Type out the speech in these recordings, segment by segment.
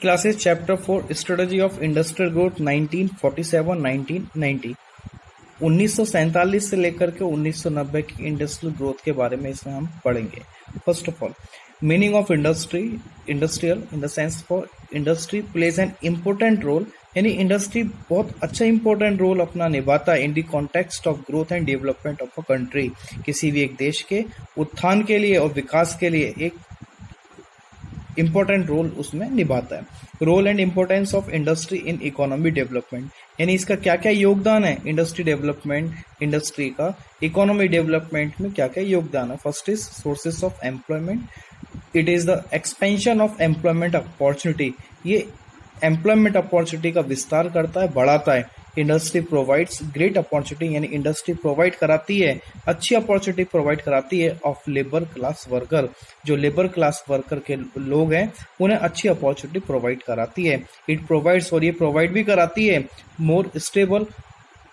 Classes chapter 4 strategy of industrial growth 1947-1990 1947 से लेकर के 1990 की इंडस्ट्रियल ग्रोथ के बारे में इसमें हम पढ़ेंगे। First of all, meaning of industrial in the sense for industry plays an important role, यानी इंडस्ट्री बहुत अच्छा इंपॉर्टेंट रोल अपना निभाता है in the context of growth and development of a country. किसी भी एक देश के उत्थान के लिए और विकास के लिए एक इंपॉर्टेंट रोल उसमें निभाता है। Role and importance of industry in economy development, यानी इसका क्या क्या योगदान है इंडस्ट्री डेवलपमेंट, इंडस्ट्री का इकोनॉमी डेवलपमेंट में क्या क्या योगदान है। First is sources of employment, it is the expansion of employment opportunity, ये एम्प्लॉयमेंट अपॉर्चुनिटी का विस्तार करता है, बढ़ाता है। इंडस्ट्री प्रोवाइड्स ग्रेट अपॉर्चुनिटी, यानी इंडस्ट्री प्रोवाइड कराती है, अच्छी अपॉर्चुनिटी प्रोवाइड कराती है ऑफ लेबर क्लास वर्कर, जो लेबर क्लास वर्कर के लोग हैं उन्हें अच्छी अपॉर्चुनिटी प्रोवाइड कराती है। इट प्रोवाइड्स, और ये प्रोवाइड भी कराती है, more stable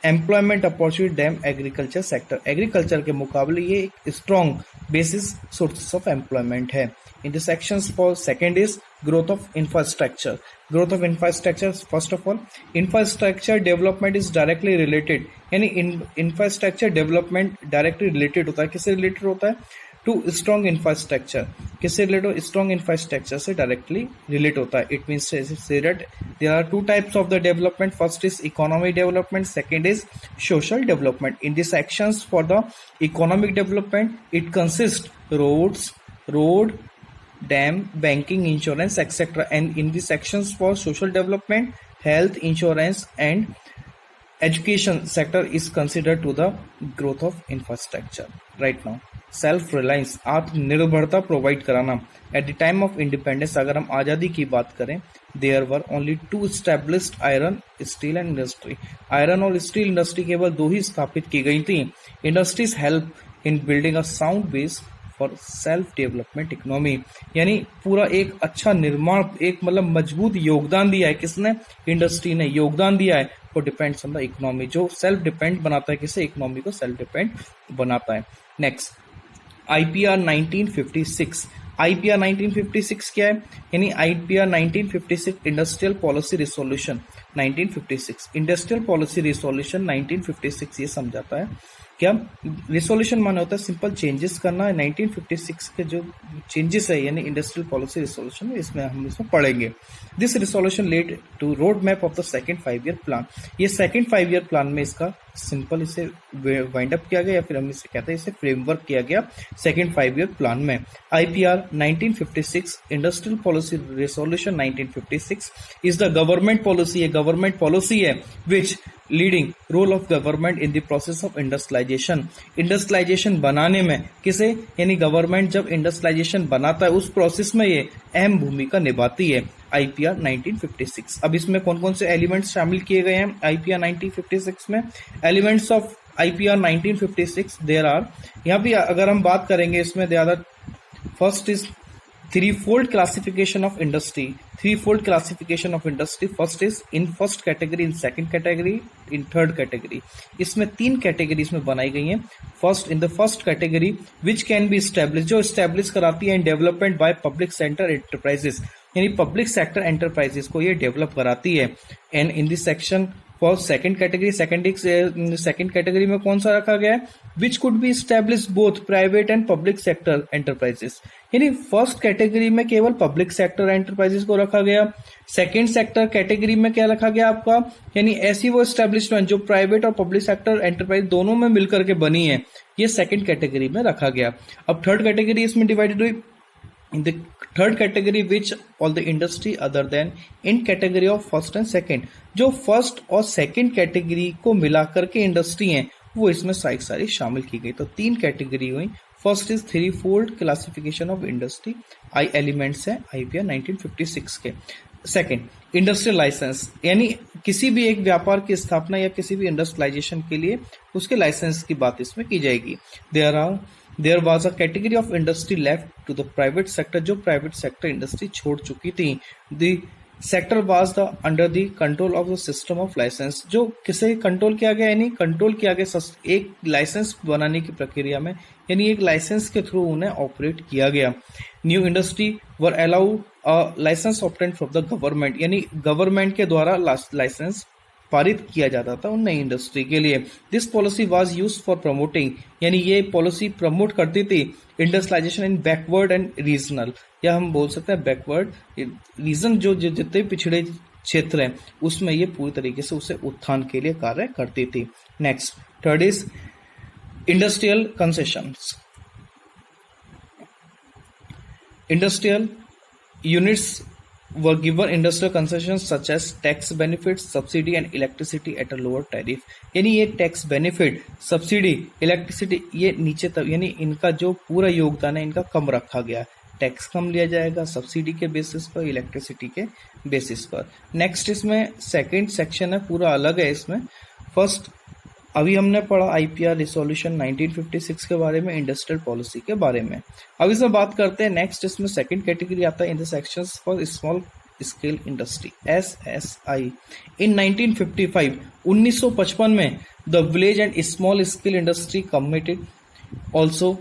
employment opportunity than agriculture sector, agriculture के मुकाबले ये एक strong basis sources of employment है। In the sections for second is growth of infrastructure, growth of infrastructure. First of all, infrastructure development is directly related, यानी infrastructure development directly related होता है, किससे related होता है, टू स्ट्रॉन्ग इंफ्रास्ट्रक्चर, किससे related, strong infrastructure से directly relate होता है। It means say that there are two types of the development, first is economic development, second is social development. In the sections for the economic development it consist road, dam, banking, insurance, etc. And in the sections for social development, health, insurance and education sector is considered to the growth of infrastructure. Right now, self-reliance, आत्मनिर्भरता provide कराना। At the time of independence, अगर हम आज़ादी की बात करें, there were only two established iron, steel and industry. Iron और steel industry केवल दो ही स्थापित की गई थी। Industries help in building a sound base for self development economy, यानी पूरा एक अच्छा निर्माण, एक मतलब मजबूत योगदान दिया है किसने, इंडस्ट्री ने योगदान दिया है for depends on the economy, जो सेल्फ डिपेंड बनाता है, किसे, इकोनॉमी को सेल्फ डिपेंड बनाता है। नेक्स्ट, आईपीआर 1956, आईपीआर 1956 क्या है, यानी IPR 1956 industrial policy resolution 1956, industrial policy resolution 1956 ये समझाता है क्या, रिसोल्यूशन माने होता है सिंपल चेंजेस करना है। 1956 के जो चेंजेस है, यानी इंडस्ट्रियल पॉलिसी रिसोल्यूशन, इसमें हम इसमें पढ़ेंगे। This resolution led to road map of the second 5 year plan, ये सेकंड 5 ईयर प्लान में इसका सिंपल इसे वाइंड अप किया गया, या फिर हम इसे कहते हैं इसे फ्रेमवर्क किया गया सेकंड 5 ईयर प्लान में। IPR 1956 industrial policy resolution 1956 is the government policy, ये गवर्नमेंट पॉलिसी है which leading role of government in the process of industrialisation, industrialization बनाने में किसे, यानी गवर्नमेंट जब इंडस्ट्रियलाइजेशन बनाता है उस प्रोसेस में ये अहम भूमिका निभाती है। आईपीआर 1956, अब इसमें कौन कौन से एलिमेंट्स शामिल किए गए हैं आईपीआर 1956 में, elements of IPR 1956 there are, यहाँ भी अगर हम बात करेंगे इसमें there are, first is threefold classification of industry, threefold classification of industry, first is in first category, in second category, in third category, इसमें 3 कैटेगरीज में बनाई गई हैं। First, in the first category which can be establish, जो establish कराती है, development by public sector enterprises, यानी public sector enterprises को ये डेवलप कराती है। And in this section for second category, second category में कौन सा रखा गया है, which could be establish both private and public sector enterprises, यानी फर्स्ट कैटेगरी में केवल पब्लिक सेक्टर एंटरप्राइजेस को रखा गया। सेकंड सेक्टर कैटेगरी में क्या रखा गया आपका, यानी ऐसी वो एस्टेब्लिशमेंट जो प्राइवेट और पब्लिक सेक्टर एंटरप्राइज दोनों में मिलकर के बनी है, ये सेकंड कैटेगरी में रखा गया। अब थर्ड कैटेगरी इसमें डिवाइडेड हुई, in the third category which all the industry other than in category of first and second, जो फर्स्ट और सेकंड कैटेगरी को मिलाकर के इंडस्ट्री हैं वो इसमें सारी शामिल की गई। तो 3 कैटेगरी हुई। First is threefold classification of industry, I elements है आईपीआर 1956 के। सेकंड, इंडस्ट्रियल लाइसेंस, यानी किसी भी एक व्यापार की स्थापना या किसी भी इंडस्ट्रियलाइजेशन के लिए उसके लाइसेंस की बात इसमें की जाएगी। There was a category of industry left to the private sector, जो प्राइवेट सेक्टर इंडस्ट्री छोड़ चुकी थी। The sector was the under the control of the system of licence, जो किसे कंट्रोल किया गया, यानी कंट्रोल किया गया एक लाइसेंस बनाने की प्रक्रिया में, यानी एक लाइसेंस के थ्रू उन्हें ऑपरेट किया गया। New industry were allowed licence obtained from the government, यानी गवर्नमेंट के द्वारा लाइसेंस पारित किया जाता था उन नई इंडस्ट्री के लिए। This policy was used for promoting, यानी ये पॉलिसी प्रमोट करती थी industrialisation in backward and regional, या हम बोल सकते हैं बैकवर्ड रीजन, जो जितने पिछड़े क्षेत्र हैं उसमें ये पूरी तरीके से उसे उत्थान के लिए कार्य करती थी। Next, third is industrial concessions. Industrial units were given industrial concessions such as tax benefits, subsidy and electricity at a lower tariff। यानी ये टैक्स बेनिफिट, सब्सिडी, इलेक्ट्रिसिटी, ये नीचे तक, यानी इनका जो पूरा योगदान है इनका कम रखा गया। टैक्स कम लिया जाएगा सब्सिडी के बेसिस पर, इलेक्ट्रिसिटी के बेसिस पर। नेक्स्ट इसमें सेकंड सेक्शन है, पूरा अलग है इसमें। फर्स्ट, अभी हमने पढ़ा आईपीआर रिसोल्यूशन 1956 के बारे में, इंडस्ट्रियल पॉलिसी के बारे में। अब इसमें बात करते हैं नेक्स्ट, इसमें सेकंड कैटेगरी आता है in the sections for small scale industry, SSI. In 1955 में the village and small scale industry committee also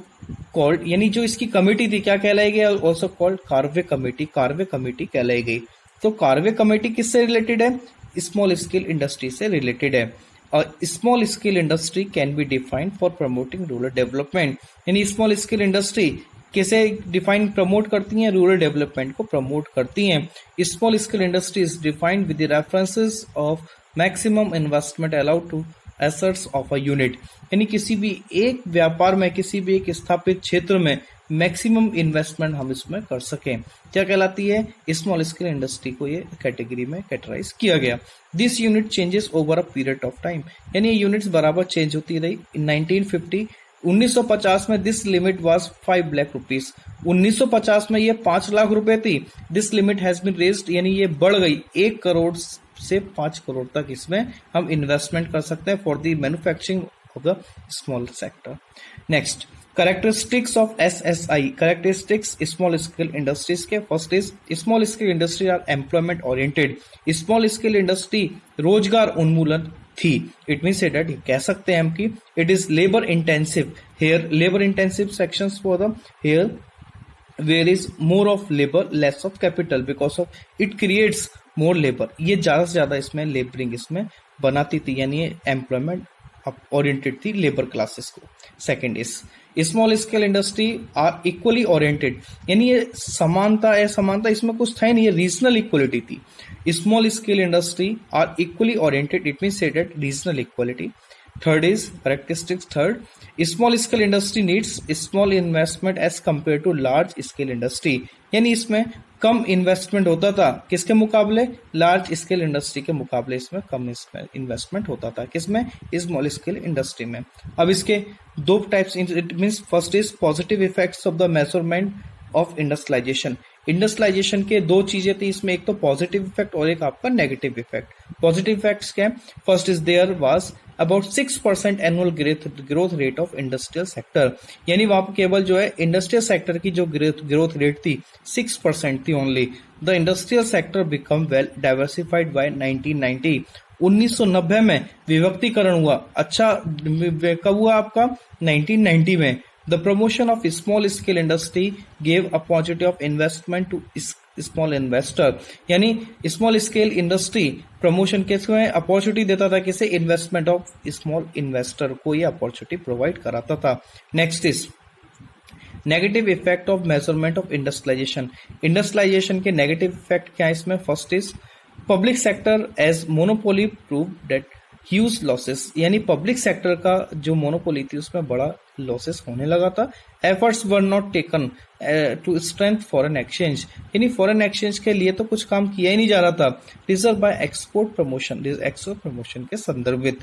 called, यानी जो इसकी कमेटी थी क्या कहलाई गई, also called Karve committee, Karve committee कहलाई गई। तो कार्वे कमेटी किससे रिलेटेड है, स्मॉल स्केल इंडस्ट्री से रिलेटेड है। और small scale industry can be defined for promoting rural development, यानी स्मॉल स्केल इंडस्ट्री कैसे डिफाइन प्रमोट करती हैं, रूरल डेवलपमेंट को प्रमोट करती हैं। Small scale industry is defined with the references of maximum investment allowed to assets of a unit, यानी किसी भी एक व्यापार में, किसी भी एक स्थापित क्षेत्र में मैक्सिमम इन्वेस्टमेंट हम इसमें कर सकें, क्या कहलाती है, स्मॉल स्केल इंडस्ट्री को ये कैटेगरी में कैटेगराइज किया गया। This unit changes over a period of time, यानी ये यूनिट्स बराबर चेंज होती रही। इन 1950 में this limit was 5 lakh rupees, 1950 में ये 5 लाख रुपए थी। This limit has been raised, यानी ये बढ़ गई 1 करोड़ से 5 करोड़ तक इसमें हम इन्वेस्टमेंट कर सकते हैं for the manufacturing of the small sector. Next, characteristics of SSI, characteristics small scale industries के। First is small scale industry are employment oriented, small scale industry रोजगार उन्मूलन थी। इट मीन से दैट कह सकते हैं हम कि it is labour intensive, here labour intensive sections for the here where is more of labour less of capital, because of it creates more labour, ये ज्यादा से ज्यादा इसमें लेबरिंग इसमें बनाती थी, यानी एम्प्लॉयमेंट ओरिएंटेड थी लेबर क्लासेस को। Second is small scale industry are equally oriented, यानी ये समानता असमानता इसमें कुछ था ही नहीं, ये रीजनल इक्वलिटी थी। Small scale industry are equally oriented, it means that regional equality. Third is characteristics, third small scale industry needs small investment as compare to large scale industry, यानी इसमें कम इन्वेस्टमेंट होता था किसके मुकाबले, large scale industry के मुकाबले इसमें कम investment होता था, किसमें, स्मॉल स्केल इंडस्ट्री में। अब इसके दो types, it means first is positive effects of the measurement of industrialisation. Industrialisation के दो चीजें थी इसमें, एक तो पॉजिटिव इफेक्ट और एक आपका नेगेटिव इफेक्ट। पॉजिटिव इफेक्ट्स क्या है, first is there was about 6% annual growth rate of industrial sector, यानी वहां पर केवल जो है इंडस्ट्रियल सेक्टर की जो ग्रोथ रेट थी 6% थी only. The industrial sector become well diversified by 1990, 1990 में विभक्तिकरण हुआ। अच्छा, कब हुआ आपका, 1990 में। The promotion of small scale industry gave opportunity of investment to small investor, यानी स्मॉल स्केल इंडस्ट्री प्रमोशन के अपॉर्चुनिटी देता था, किसे, इन्वेस्टमेंट ऑफ स्मॉल इन्वेस्टर को ये अपॉर्चुनिटी प्रोवाइड कराता था। Next is negative effect of measurement of industrialisation. Industrialisation के नेगेटिव इफेक्ट क्या है इसमें, first is public sector as monopoly prove that huge losses, यानी पब्लिक सेक्टर का जो मोनोपोली थी उसमें बड़ा लॉसेस होने लगा था। Efforts were not taken to strength foreign exchange, यानी फॉरेन एक्सचेंज के लिए तो कुछ काम किया ही नहीं जा रहा था। रिजर्व बाय एक्सपोर्ट प्रमोशन के संदर्भित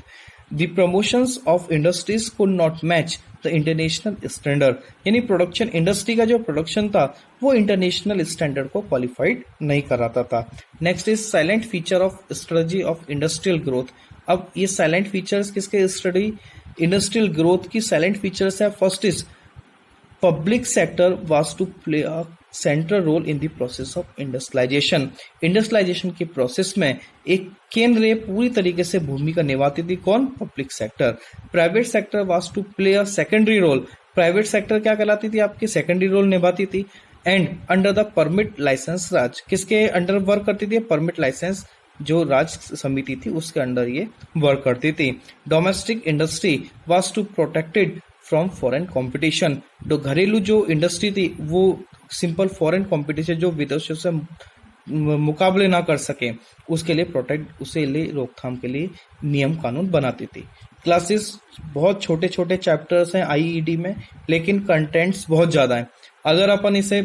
the promotions of industries could not match the international standard, यानी प्रोडक्शन इंडस्ट्री का जो प्रोडक्शन था वो इंटरनेशनल स्टैंडर्ड को क्वालिफाइड नहीं कराता था। Next is silent feature of strategy of industrial growth. अब ये साइलेंट फीचर्स किसके स्टडी, इंडस्ट्रियल ग्रोथ की साइलेंट फीचर्स है। First is public sector was to play a central role in the process of industrialisation. Industrialisation के process में एक केंद्रीय पूरी तरीके से भूमिका निभाती थी, कौन, public sector. Private sector was to play a secondary role, private sector क्या कहलाती थी आपकी, सेकेंडरी रोल निभाती थी। And under the permit licence raj, किसके अंडर वर्क करती थी? परमिट लाइसेंस जो राज्य समिति थी उसके अंडर ये वर्क करती थी। Domestic industry was to protected from foreign competition, तो घरेलू जो इंडस्ट्री थी वो सिंपल फॉरेन कंपटीशन जो विदेशों से मुकाबले ना कर सके उसके लिए प्रोटेक्ट, उसे लिए रोकथाम के लिए नियम कानून बनाती थी। क्लासेस बहुत छोटे छोटे चैप्टर्स हैं आईईडी में, लेकिन कंटेंट्स बहुत ज्यादा हैं। अगर अपन इसे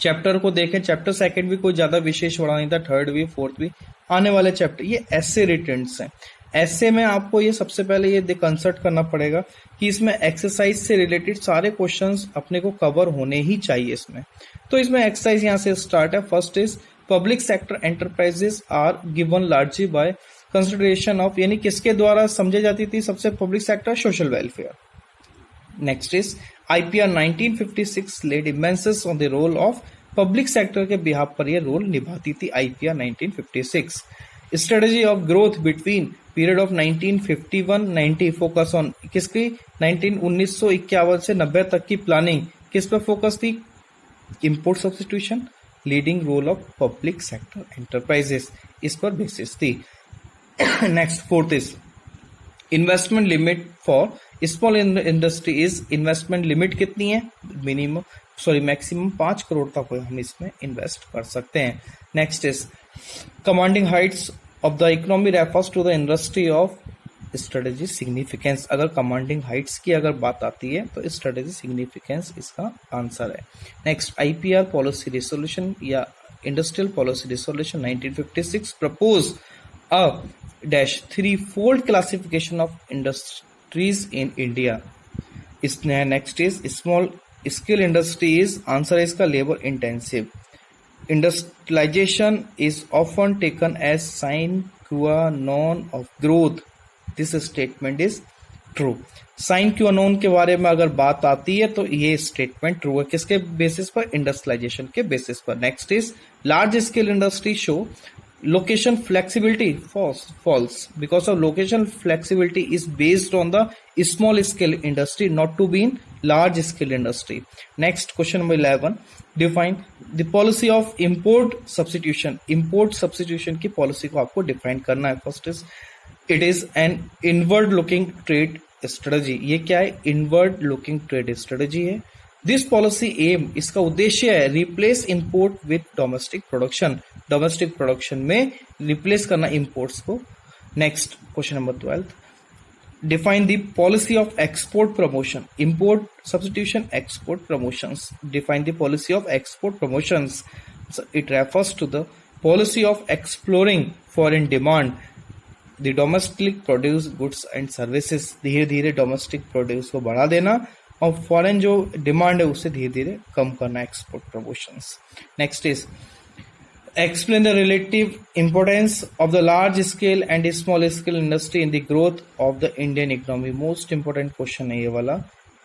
चैप्टर को देखें, चैप्टर सेकंड भी कोई ज्यादा विशेष बड़ा नहीं था, थर्ड भी फोर्थ भी, आने वाले चैप्टर ये ऐसे रिटर्न्स हैं। ऐसे में आपको ये सबसे पहले ये कंसल्ट करना पड़ेगा कि इसमें एक्सरसाइज से रिलेटेड सारे क्वेश्चंस अपने को कवर होने ही चाहिए इसमें। तो इसमें एक्सरसाइज यहाँ से स्टार्ट है। First is public sector enterprises are given largely by consideration of, यानी किसके द्वारा समझी जाती थी सबसे public sector? Social welfare. Next is IPR 1956 laid emphasis on the role of public sector के बिहाफ पर यह रोल निभाती थी IPR 1956। Strategy of growth between period of 1951-90 focus on किसकी? 1951 से 90 तक की प्लानिंग किस पर फोकस थी? Import substitution, leading role of public sector enterprises, इस पर बेसिस थी। Next fourth is investment limit for small industry is, investment limit कितनी है? मैक्सिमम 5 करोड़ तक हम इसमें इन्वेस्ट कर सकते हैं। Next is commanding heights of the economy refers to the industry of strategy significance. अगर कमांडिंग हाइट्स की अगर बात आती है तो स्ट्रेटेजी सिग्निफिकेंस इसका आंसर है। नेक्स्ट आईपीआर पॉलिसी रिसोल्यूशन या industrial policy resolution 1956 propose a dash 3-fold classification of industries in India. इसने next is small scale industry is, answer है इसका labour intensive. Industrialization is often taken as sine qua non of growth. This statement is true. Sine qua non के बारे में अगर बात आती है तो ये स्टेटमेंट ट्रू है। किसके बेसिस पर? इंडस्ट्रियलाइजेशन के बेसिस पर। Next is large scale industry show location flexibility falls because of location flexibility is based on the small scale industry not to be in large scale industry. Next question number 11 define the policy of import substitution. Import substitution की policy को आपको define करना है। First is it is an inward looking trade strategy. ये क्या है? Inward looking trade strategy है। This policy M, इसका उद्देश्य है replace import with domestic production, domestic production में रिप्लेस करना इंपोर्ट्स को। Next question number 12 define the policy of export promotion. Import substitution, export promotions. Define the policy of export promotions. It refers to the policy of exploring foreign demand the domestic produce goods and services. धीरे धीरे domestic produce को बढ़ा देना और foreign जो demand है उससे धीरे धीरे कम करना, export promotions. Next is explain the relative importance of the large scale and small scale industry in the growth of the Indian economy। Most important question है ये वाला।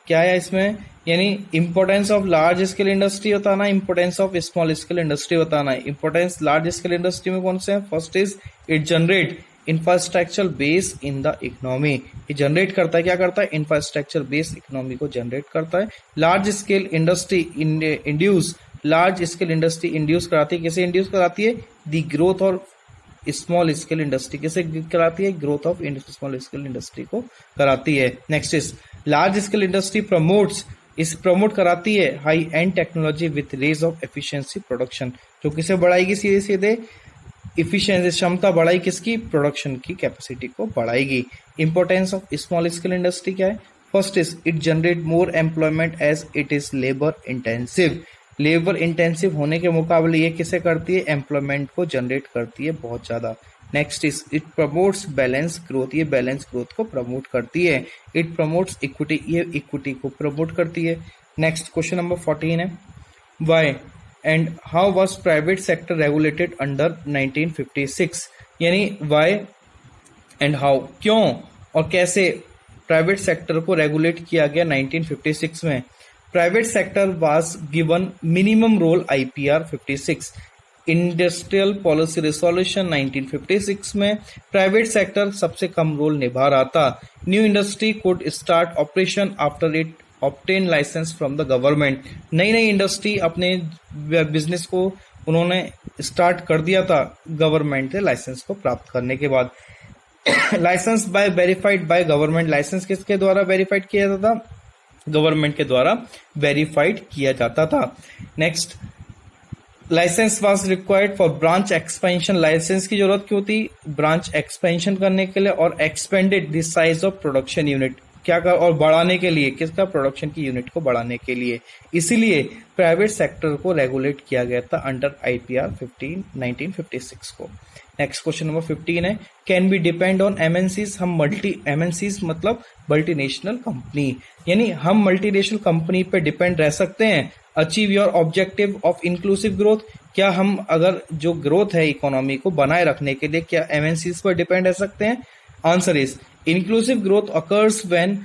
क्या है इसमें? यानी importance of large scale industry बताना, importance of small scale industry बताना है। इंपोर्टेंस लार्ज स्केल इंडस्ट्री में कौन से हैं? First is it generate infrastructure base in the economy. ये जनरेट करता है, क्या करता है? इंफ्रास्ट्रक्चर बेस इकोनॉमी को जनरेट करता है। Large scale industry induce, large scale industry induce कराती है, किसे इंड्यूस कराती है? दी ग्रोथ और स्मॉल स्केल इंडस्ट्री किसे कराती है? Growth of small scale industry को कराती है। Next is large scale industry promotes, इस प्रमोट कराती है high and technology with raise of efficiency production, जो किसे बढ़ाएगी? सीधे सीधे इफिशिएंसी, क्षमता बढ़ाई किसकी? प्रोडक्शन की कैपेसिटी को बढ़ाएगी। Importance of small scale industry क्या है? First is it generate more employment as it is labour intensive. Labour intensive होने के मुकाबले ये किसे करती है? एम्प्लॉयमेंट को जनरेट करती है बहुत ज्यादा। Next is it promotes balance growth, ये बैलेंस ग्रोथ को प्रमोट करती है। इट प्रमोट्स इक्विटी, ये इक्विटी को प्रमोट करती है। नेक्स्ट क्वेश्चन नंबर 14 है why and how was private sector regulated under 1956। यानी व्हाई एंड हाउ, क्यों और कैसे प्राइवेट सेक्टर को रेगुलेट किया गया 1956 में। Private sector was given minimum role IPR 56। Industrial policy resolution 1956 में प्राइवेट सेक्टर सबसे कम रोल निभा रहा था। New industry could start operation after it obtain licence from the government. नई नई इंडस्ट्री अपने बिजनेस को उन्होंने स्टार्ट कर दिया था गवर्नमेंट से लाइसेंस को प्राप्त करने के बाद। Licence by verified by government, licence किसके द्वारा वेरीफाइड किया जाता था? गवर्नमेंट के द्वारा वेरीफाइड किया जाता था। Next, licence was required for branch expansion, licence की जरूरत क्यों थी? ब्रांच एक्सपेंशन करने के लिए और expanded the size of production unit, क्या कर और बढ़ाने के लिए, किसका? प्रोडक्शन की यूनिट को बढ़ाने के लिए। इसीलिए प्राइवेट सेक्टर को रेगुलेट किया गया था अंडर आईपीआर 1956 को। नेक्स्ट क्वेश्चन नंबर 15 है, can be depend on MNCs, हम एमएनसीज मतलब मल्टीनेशनल कंपनी, यानी हम मल्टीनेशनल कंपनी पे डिपेंड रह सकते हैं achieve your objective of inclusive growth. क्या हम अगर जो ग्रोथ है इकोनॉमी को बनाए रखने के लिए क्या एमएनसीज पर डिपेंड रह सकते हैं? Answer is inclusive growth occurs when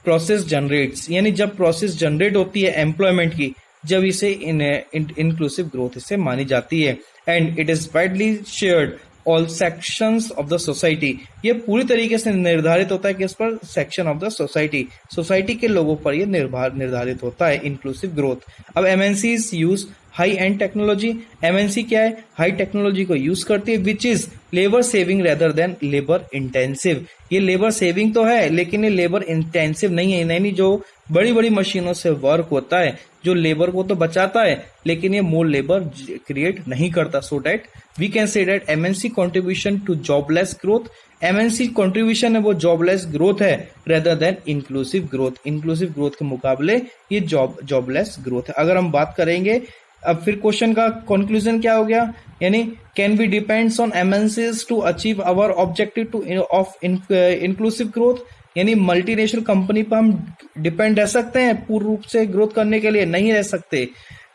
process generates, यानी जब प्रोसेस जनरेट होती है एम्प्लॉयमेंट की, जब इसे इंक्लूसिव ग्रोथ इसे मानी जाती है। And it is widely shared all sections of the society, ये पूरी तरीके से निर्धारित होता है किस पर? Section of the society, society के लोगों पर ये निर्धारित होता है इंक्लूसिव ग्रोथ। अब MNCs use high and technology, MNC क्या है? हाई टेक्नोलॉजी को यूज करती है which is labour saving rather than labour intensive. ये लेबर सेविंग तो है लेकिन ये लेबर इंटेंसिव नहीं है, यानी जो बड़ी बड़ी मशीनों से वर्क होता है जो लेबर को तो बचाता है लेकिन ये मोर लेबर क्रिएट नहीं करता। So that we can say that MNC contribution to jobless growth, MNC contribution है वो जॉबलेस ग्रोथ है rather than inclusive growth, inclusive growth के मुकाबले ये जॉबलेस ग्रोथ है। अगर हम बात करेंगे अब फिर क्वेश्चन का कंक्लूजन क्या हो गया, यानी can be depends on MNCs to achieve our objective to of inclusive growth, यानी मल्टीनेशनल कंपनी पर हम डिपेंड रह सकते हैं पूर्ण रूप से ग्रोथ करने के लिए? नहीं रह सकते।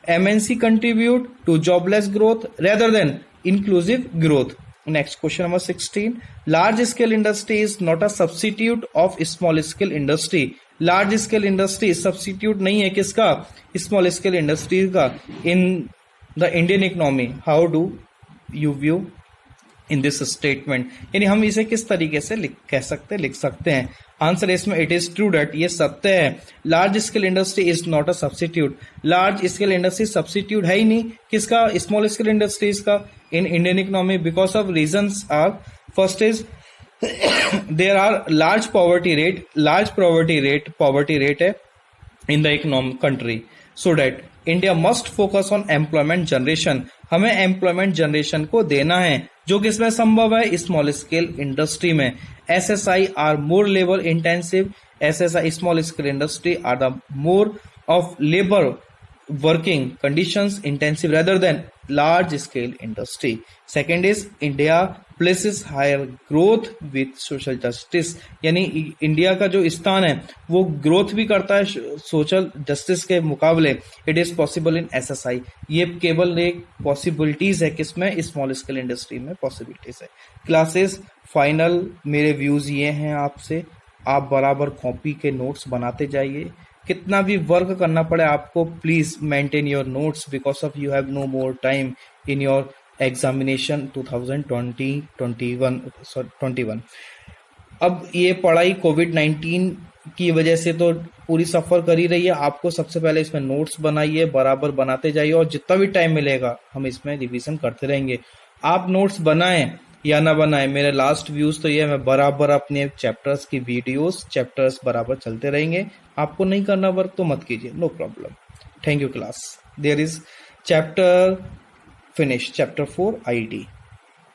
MNC contribute to jobless growth rather than inclusive growth. Next question number 16, large scale industry is not a substitute of small scale industry, large scale industry substitute नहीं है किसका? स्मॉल स्केल इंडस्ट्री का in the Indian economy. How do you view in this statement, यानी हम इसे किस तरीके से लिख सकते हैं? आंसर इसमें इट इज ट्रू दैट, ये सत्य है। Large scale industry is not a substitute, large scale industry substitute है ही नहीं किसका? स्मॉल स्केल इंडस्ट्रीज का in Indian economy because of reasons are, first is there are large poverty rate है in the economic country, so that India must focus on employment generation, हमें employment generation को देना है जो किसमें संभव है? स्मॉल स्केल इंडस्ट्री में। SSI are more labour intensive, SSI small scale industry are the more of labour working conditions intensive rather than large scale industry. Second is India places higher growth with social justice, यानी India का जो स्थान है वो growth भी करता है social justice के मुकाबले। It is possible in SSI, ये केवल एक पॉसिबिलिटीज है किसमें? स्मॉल स्केल इंडस्ट्री में पॉसिबिलिटीज है। क्लासेस फाइनल मेरे व्यूज ये हैं आपसे, आप बराबर कॉपी के नोट्स बनाते जाइए, कितना भी वर्क करना पड़े आपको, please maintain your notes because of you have no more time in your examination 2021। अब ये पढ़ाई कोविड-19 की वजह से तो पूरी सफर कर ही रही है, आपको सबसे पहले इसमें नोट्स बनाइए, बराबर बनाते जाइए और जितना भी टाइम मिलेगा हम इसमें रिवीजन करते रहेंगे। आप नोट्स बनाएं या ना बनाए, मेरे लास्ट व्यूज तो ये, मैं बराबर अपने चैप्टर्स की वीडियोस चैप्टर्स बराबर चलते रहेंगे। आपको नहीं करना वर्क तो मत कीजिए, no problem. Thank you class. There is chapter finish, chapter 4 ID.